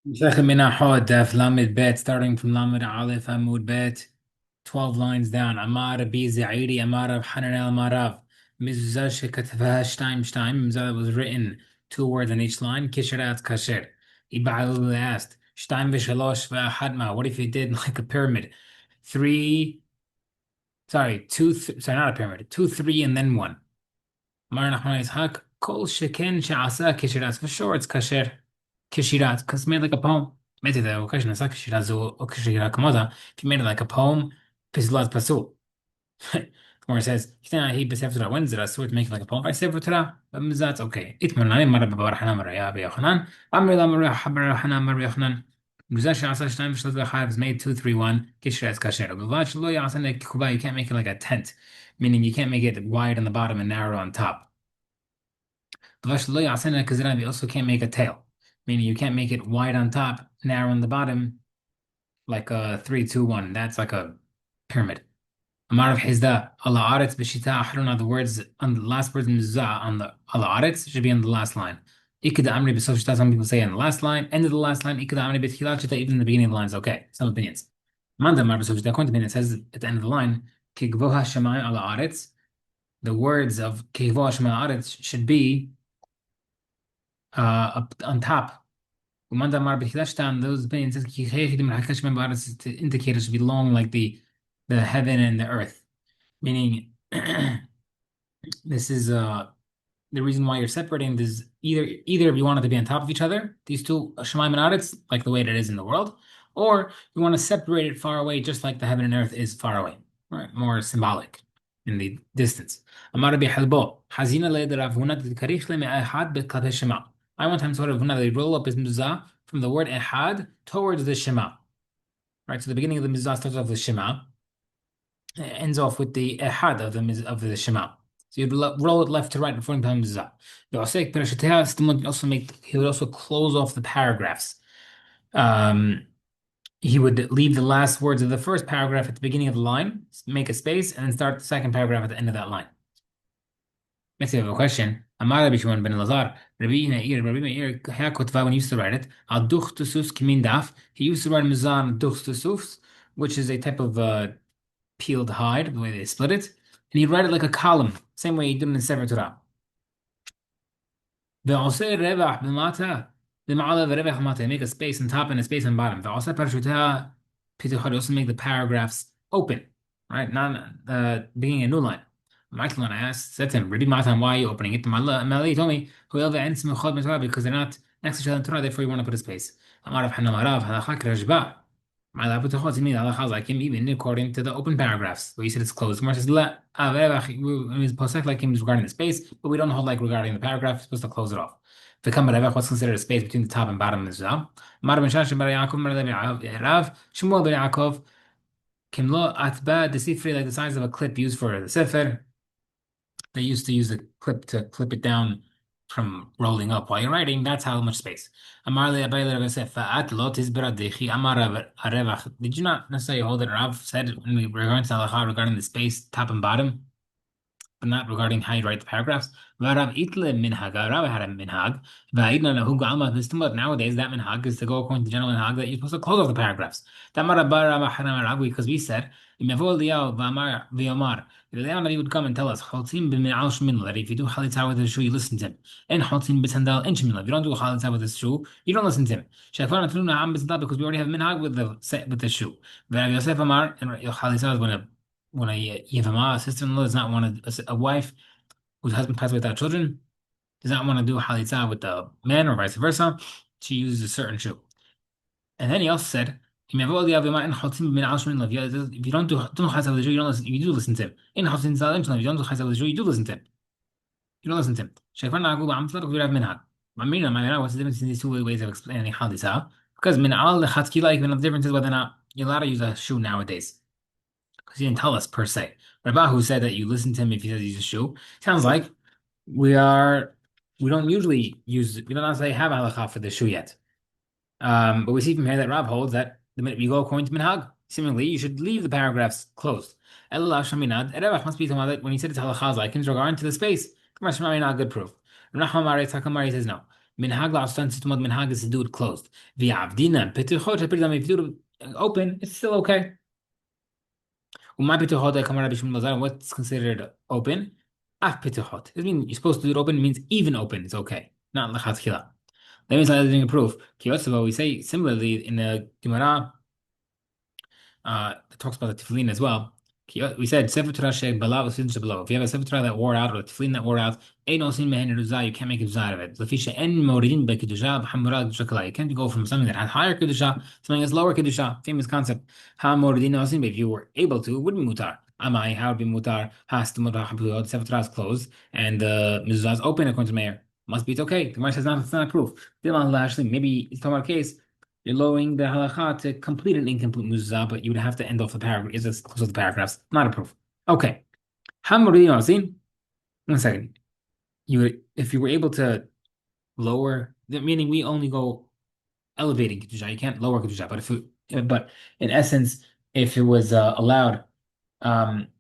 Menahot Daf Lamed Bet, starting from Lamed Aleph Amud Bet, 12 lines down. Amar Bi Zaidi, Amar of Hanan El Marav, Mizuzah Shekatavah Shtaim Shtaim, Mizuzah was written two words on each line, Kisharat Kasher. Iba'al asked, Shtaim Vishalosh V'Ahadma, what if you did like a pyramid? Three, sorry, sorry, not a pyramid, two, three, and then one. Amar Nachman Yitzhak, Kol Sheken She'asa Kisharat, for sure it's Kasher. Kishirat, because it's made like a poem. Maybe the occasion is like Kishirat or Kishirat Kamada. If you made it like a poem, Pislat Pasul. Where it says, he besefra, when did I sort to make it like a poem? I say for Tara, that's okay. Itmanani Marabar Hanamara Yabiachanan, Amrila Maria Habara Hanamar Yachanan. Muzash Asa Shtaim Shlazachar is made 231, Kishirat Kasher. Gavach Lo Yasan Kuba, you can't make it like a tent, meaning you can't make it wide on the bottom and narrow on top. Gavach Lo Yasan Kazran, you also can't make a tail, meaning you can't make it wide on top, narrow on the bottom, like a 3-2-1. That's like a pyramid. Amar of Hizda, Allah Aretz Bishita Ahruna, the words on the last words in Mizah on the Allah Aretz should be on the last line. Ikeda Amri B'Sof Shita, some people say on the last line, end of the last line, Ikeda Amri B'Tchilat Shita, even in the beginning of the line is okay. Some opinions. Manda Amar B'Sof Shita, according to opinion, it says at the end of the line, Ki Gvoha Shemai Allah Aretz, the words of Ki Gvoha Shemai Allah Aretz should be up on top. Umanda Mar B'Chilashtan, those opinions says Ki Chechidim Hakash Shemai B'Aretz to indicate it should be long like the heaven and the earth. Meaning, this is the reason why you're separating this either if you want it to be on top of each other, these two Shemaim and Aretz, like the way that it is in the world, or you want to separate it far away, just like the heaven and earth is far away, right? More symbolic in the distance. Amar Rabbi Halbo, Hazina le Rav Huna Karich le me'ahad be'klape Shema. I one time saw Rav Huna, they roll up his mizah from the word ehad towards the Shema. Right, so the beginning of the mizah starts off with Shema, ends off with the ehad of the Shema. So you'd roll it left to right before time mizah. He would also close off the paragraphs. He would leave the last words of the first paragraph at the beginning of the line, make a space, and then start the second paragraph at the end of that line. Next, we have a question. Amar Rabbi Shimon ben Elazar, Rabbi Meir Hakotva, when he used to write it, al duch tusus kimin daf, he used to write mizan duch tusus, which is a type of peeled hide, the way they split it, and he'd write it like a column, same way he did in Sefer Torah. ועושה רווח במטה, למעלה ורווח למטה, make a space on top and a space on bottom. ועושה פרשותיה פיתוחה, also make the paragraphs open, right? Not being a new line. Michael, I asked, said to him, Rabbi Matan, why are you opening it? Malay told me, because they're not next to each other in Torah, therefore you want to put a space. Amar Rav Hana Marav, halachak rajba. My lab with the chos, mean halachas like him, even according to the open paragraphs. Where you said it's closed. Gemara says, la, is posek like him is regarding the space, but we don't hold like regarding the paragraph. We're supposed to close it off. V'kam b'revach, what's considered a space between the top and bottom of the Mizrah? Mar ben Shashem bar Yaakov, Mar ben Rav, Shmuel ben Yaakov, kimlo atba, the sifri, like the size of a clip used for the sefer. They used to use a clip to clip it down from rolling up while you're writing. That's how much space. Amar le Abai le Rav Yosef, fa'at lo tizbera dechi amar Arevach. Did you not necessarily hold that Rav said when we were going to halacha regarding the space top and bottom, but not regarding how you write the paragraphs? V'arav itle minhag. Rav had a minhag. V'aidna lehu g'alma v'istumot. Nowadays, that minhag is to go according to general minhag that you're supposed to close off the paragraphs. Because we said, Imevol Liao v'amar v'yomar. Eliyahu Navi would come and tell us, Chaltzim b'mi'al shmil, that if you do chalitza with his shoe, you listen to him. And Chaltzim b'sandal and shmil. If you don't do chalitza with his shoe, you don't listen to him. Shekvar natunu ha'am b'sandal, because we already have minhag with the shoe. V'Rav Yosef Amar, and chalitza is when a yevama, a sister-in-law, does not want a wife whose husband passed away without children, does not want to do chalitza with the man or vice versa, she uses a certain shoe. And then he also said, if you don't do chesed with the Jew, you don't listen. You do listen to him. If you don't do chesed with the Jew, you do listen to him. You don't listen to him. What's the difference in these two ways of explaining haditha? Because min'al lechatchila, even the difference is whether or not you're allowed to use a shoe nowadays. Because he didn't tell us per se. Rabbahu said that you listen to him if he says use a shoe. Sounds like we don't usually we don't necessarily have a halacha for the shoe yet. But we see from here that Rab holds that the minute you go according to minhag, seemingly you should leave the paragraphs closed. Elah shaminad, Erev must be talking about when he said it's halachas like in regard to the space. Good proof. He says no. Minhag la'astan situmad minhag is to do it closed. V'yavdina petichot hapirdam, if you do it open, it's still okay. وما petichot kamar Rabbi Shimon Lazar, what's considered open? Af petichot. It means you're supposed to do it open, it means even open, it's okay. Not lechatchila. That means I'm giving a proof. Kiyosava, we say similarly in the Gemara that talks about the tefillin as well. We said Sefer Torah she'bala v'tefillin below. If you have a Sefer Torah that wore out or a tefillin that wore out, ain't no sin mehen ruzah. You can't make a ruzah out of it. Lefisha en moridin bekedusha b'hamura kedusha kala. You can't go from something that has higher kedusha, something that's lower kedusha. Famous concept. Ha moridin osin. If you were able to, it would be mutar. Amai, how would be mutar? Has to mutar hapuot. Sefer Torah is closed and the mezuzah is open according to Meir. Must be it's okay. The Gemara says not. It's not a proof. Maybe it's talking about a case. You're lowering the halacha to complete an incomplete muzah, but you would have to end off the paragraph. Is this close to the paragraphs? Not a proof. Okay. One second. If you were able to lower, meaning we only go elevating kedusha. You can't lower kedusha, but in essence, if it was allowed,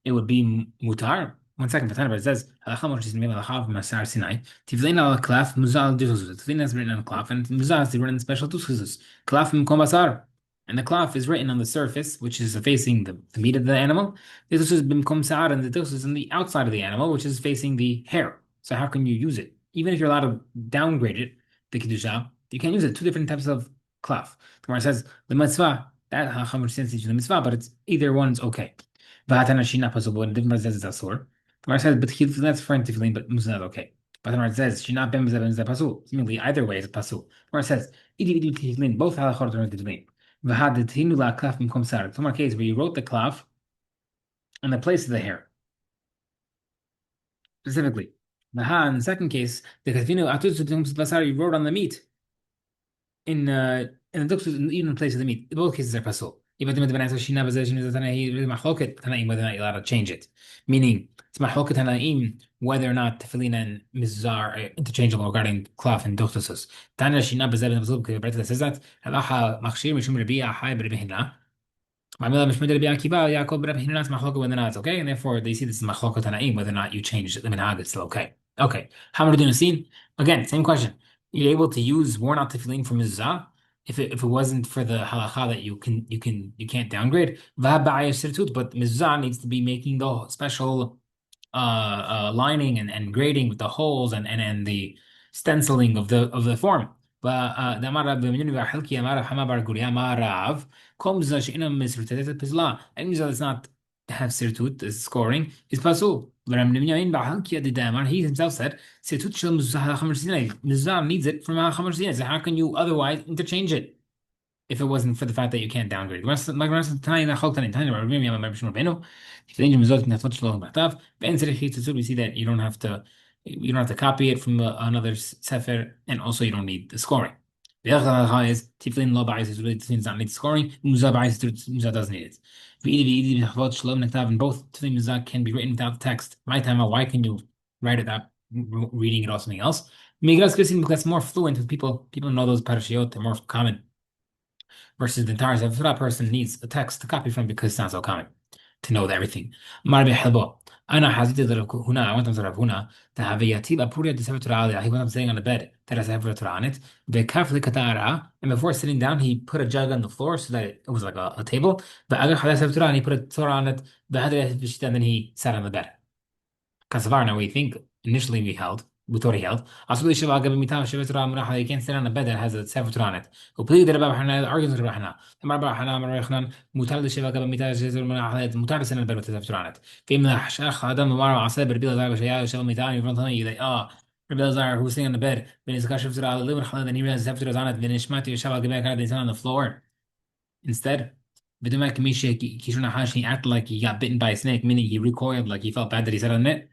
it would be mutar. One second, but it says halacha Moshe is made halacha from Masar Sinai. Tivlein al klaf muzal duchuzuz. Tivlein is written on the klaf, and muzal is written in special duchuzuz. Klaf mkom basar, and the klaf is written on the surface, which is facing the meat of the animal. The duchuzuz bimkom sa'ar, and the duchuzuz is on the outside of the animal, which is facing the hair. So how can you use it? Even if you're allowed to downgrade it, the kedusha, you can't use it. Two different types of klaf. The Gemara says the mitzvah that halacha Moshe teaches the mitzvah, but it's either one's okay. V'hatana shina possible, and the Gemara says it's asur. Gemara says, but that's for tefillin, but muzah not okay. But the Gemara says, "Shina ben muzah pasul." Seemingly, either way is pasul. Gemara says, "Idi tefillin." Both halachot are tefillin. V'had tefillin la klaf b'mkom sar. Some case where you wrote the klaf in the place of the hair, specifically. V'ha in the second case, the tefillin atuz basar, you wrote on the meat in the duks, even in the place of the meat. Both cases are pasul. Whether or not you're allowed to change it. Meaning, it's mahloket hanaim whether or not tefillin and mizuzah are interchangeable regarding klaf and duchtusus. Tanya shina b'zeh b'zeh b'zeh b'zeh says that halacha machshir mishum Rabbi Ahai b'Rabbi Hina. Ma'amila mishmud Rabbi Akiva Yaakov b'Rabbi Hina is mahloket whether or not it's okay, and therefore they see this is mahloket hanaim whether or not you change the minhag it's still okay. Okay, how am I doing a scene? Again, same question. You're able to use worn out tefillin for mizuzah if it wasn't for the halacha that you can't downgrade. But mizuzah needs to be making the special lining and grading with the holes and the stenciling of the form. That does not have sirtut, is scoring, is pasul. He himself said, mizuzah needs it from so how can you otherwise interchange it if it wasn't for the fact that you can't downgrade? We see that you don't have to copy it from another sefer, and also you don't need the scoring. The other halacha is tiflin lo ba'is does not need scoring. Muzah ba'is does need it. And both tiflin and muzah can be written without the text. My time, why can you write it without reading it or something else? Because it's more fluent with people. People know those parashiot; they're more common. Versus the entire sefer, that person needs a text to copy from because it's not so common to know everything. أنا حزيت هنا. I went to Rav Huna to have a yatib apuriyat sefer Torah. He was sitting on the bed that has sefer Torah on it. V'kafli katara, and before sitting down, he put a jug on the floor so that it was like a table. V'agach had sefer Torah, and he put a Torah on it. And then he sat on the bed. Kasavar. Now we think initially we thought he held. You can't sit on a bed that has a sefer Torah on it. Argues with Rabbi Hana. Mutar to sit on a bed with a sefer Torah on it. Rabbi Elazar, who's sitting on the bed, then he realizes sefer Torah is on it. Then he's on the floor instead. He acted like he got bitten by a snake, meaning he recoiled, like he felt bad that he sat on it.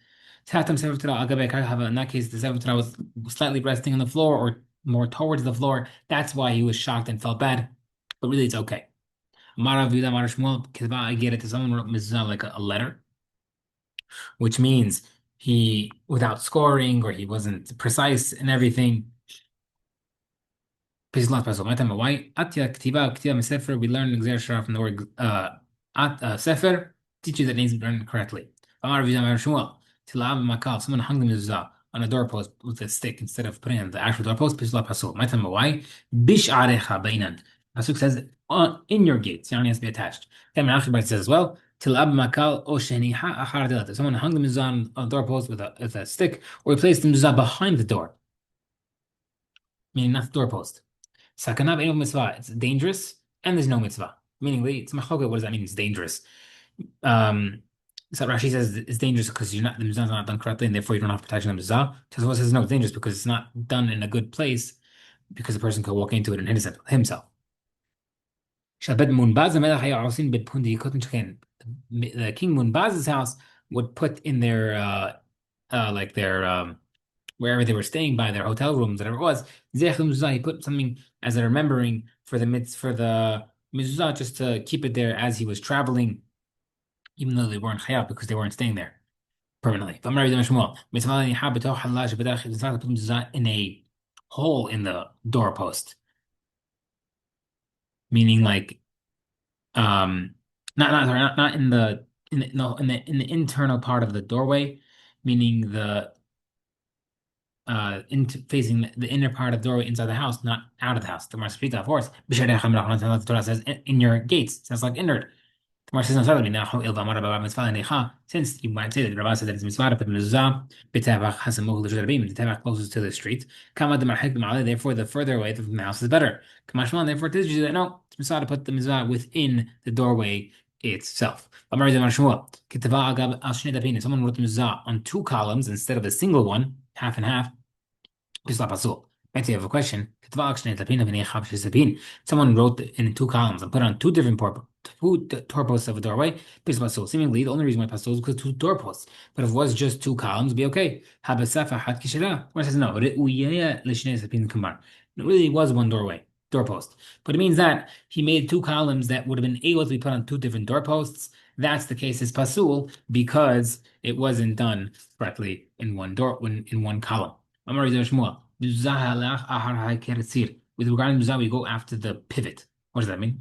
In that case, the sefer Torah was slightly resting on the floor or more towards the floor. That's why he was shocked and felt bad. But really, it's okay. I get it to someone wrote mizuzah like a letter, which means he, without scoring or he wasn't precise in everything. Please not pass. My time. Why? Atya ktiva sefer. We learn exertion from the word sefer. Teaches that needs to be learned correctly. Someone hung the mezuzah on a doorpost with a stick instead of putting it on the actual doorpost, pisla pasul. My time why? Bish arecha bainan. Pasuk says in your gates. Yani has to be attached. Then after it says as well, till ab makal o sheniha achar dilat. If someone hung the mezuzah on a doorpost with a stick, or he placed the mezuzah behind the door, meaning not the doorpost. Sakana be'enu mitzvah. It's dangerous and there's no mitzvah. Meaning it's machloket. What does that mean? It's dangerous. Um, so Rashi says it's dangerous because you're not the mizah's not done correctly, and therefore you don't have protection of mizah. Tosafot says no, it's dangerous because it's not done in a good place, because the person could walk into it and hit himself. The king Munbaz's house would put in their like their wherever they were staying by their hotel rooms, whatever it was, he put something as a remembering for the mizuzah, just to keep it there as he was traveling, even though they weren't chayav because they weren't staying there permanently. It's not to put mezuzah in a hole in the doorpost, meaning like not in the no in the internal part of the doorway, meaning the into facing the inner part of the doorway inside the house, not out of the house. The Marspeita, of course, the Torah says in your gates. Sounds like inward. Since you might say that Rabbi said that it's mitzvah to put mezuzah b'tavach hasamuch l'sharabim, the tavach closest to the street. Therefore, the further away from the house is better. Therefore, it teaches you that no, it's mitzvah to put the mezuzah within the doorway itself. Someone wrote the mezuzah on two columns instead of a single one, half and half. Next, you have a question. Someone wrote in two columns and put on two different doorposts of a doorway. Seemingly, the only reason why pasul is because two doorposts. But if it was just two columns, it'd be okay. Where it says no, it really was one doorpost. But it means that he made two columns that would have been able to be put on two different doorposts. That's the case as pasul because it wasn't done correctly in one column. With regarding mizah, we go after the pivot. What does that mean?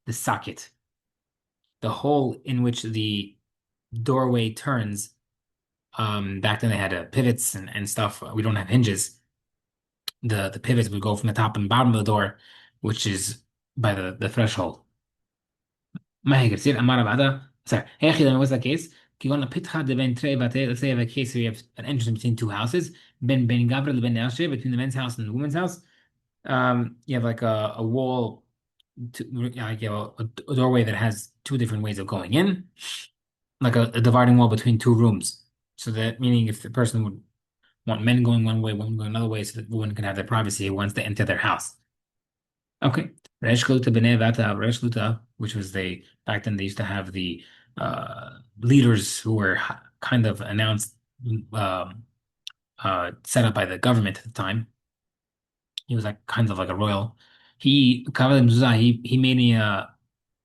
The socket, the hole in which the doorway turns. Back then they had pivots and stuff. We don't have hinges. The pivots would go from the top and bottom of the door, which is by the threshold. Sorry, what's that case? Let's say you have a case where you have an entrance between two houses, between the men's house and the women's house. You have like a wall, like a doorway that has two different ways of going in, like a dividing wall between two rooms. So that meaning if the person would want men going one way, women going another way, so that women can have their privacy once they enter their house. Okay. Which was back then they used to have the leaders who were kind of announced, set up by the government at the time. He was like kind of like a royal. He made me a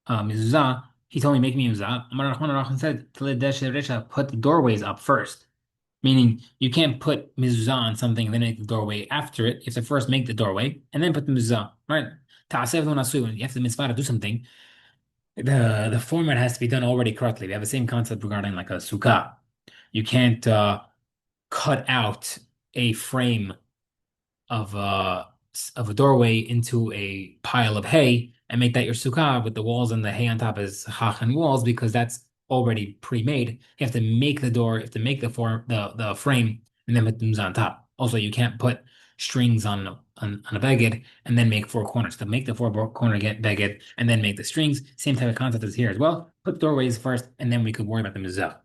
mezuzah. He told me make me a mezuzah. Amar Rahman Rahman said put the doorways up first. Meaning you can't put mezuzah on something and then make the doorway after it. You have to first make the doorway and then put the mezuzah. Right? When you have the mitzvah to do something, the format has to be done already correctly. We have the same concept regarding like a sukkah. You can't cut out a frame of a doorway into a pile of hay and make that your sukkah with the walls and the hay on top as hach and walls, because that's already pre-made. You have to make the door, you have to make the frame, and then put them on top. Also, you can't put strings on a beged and then make four corners. To make the four-corner beged and then make the strings, same type of concept as here as well. Put doorways first, and then we could worry about the mizah.